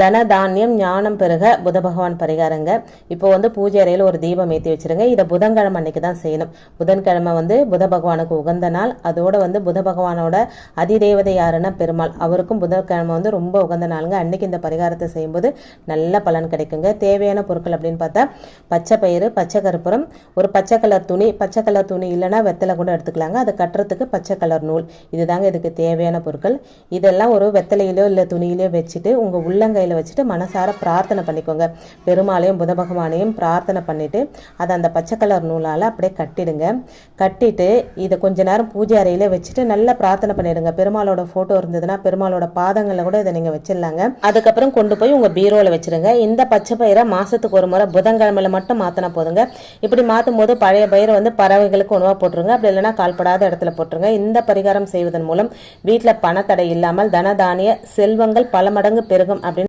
தன தானியம் ஞானம் பெருக புத பகவான் பரிகாரங்க. இப்போ வந்து பூஜை அறையில் ஒரு தீபம் ஏற்றி வச்சிருங்க. இதை புதன்கிழமை அன்னைக்கு தான் செய்யணும். புதன்கிழமை வந்து புத பகவானுக்கு உகந்த நாள். அதோட வந்து புத பகவானோட அதிதேவதை யாருன்னா பெருமாள். அவருக்கும் புதன்கிழமை வந்து ரொம்ப உகந்த நாளுங்க. அன்னைக்கு இந்த பரிகாரத்தை செய்யும்போது நல்ல பலன் கிடைக்குங்க. தேவையான பொருட்கள் அப்படின்னு பார்த்தா பச்சை பயிறு, பச்சை கற்பூரம், ஒரு பச்சை கலர் துணி. பச்சை கலர் துணி இல்லைன்னா வெத்தலை கூட எடுத்துக்கலாங்க. அதை கட்டுறதுக்கு பச்சை கலர் நூல். இதுதாங்க இதுக்கு தேவையான பொருட்கள். இதெல்லாம் ஒரு வெத்தலையிலோ இல்லை துணியிலோ வச்சுட்டு உங்கள் உள்ளங்கையில் வச்சுட்டு மனசார பிரார்த்தனை பண்ணிக்கோங்க. பெருமாளையும் புத பகவானையும் பிரார்த்தனை பண்ணிட்டு அதை அந்த பச்சை கலர் நூலால் அப்படியே கட்டிடுங்க. கட்டிட்டு இதை கொஞ்ச நேரம் பூஜை அறையில வச்சுட்டு நல்லா பிரார்த்தனை பண்ணிடுங்க. பெருமாளோட போட்டோ இருந்ததுன்னா பெருமாளோட பாதங்களில் கூட இதை நீங்க வச்சிடலாங்க. அதுக்கப்புறம் கொண்டு போய் உங்க பீரோல வச்சிருங்க. இந்த பச்சை பயிரை மாசத்துக்கு ஒரு முறை புதன்கிழமையில மட்டும் மாத்தினா போதுங்க. இப்படி மாற்றும் போது பழைய பயிரை வந்து பறவைகளுக்கு உணவா போட்டுருங்க. அப்படி இல்லைன்னா கால்படாத இடத்துல போட்டுருங்க. இந்த பரிகாரம் செய்வதன் மூலம் வீட்டில் பணத்தடை இல்லாமல் தனதானிய செல்வங்கள் பல மடங்கு பெருகும் அப்படின்னு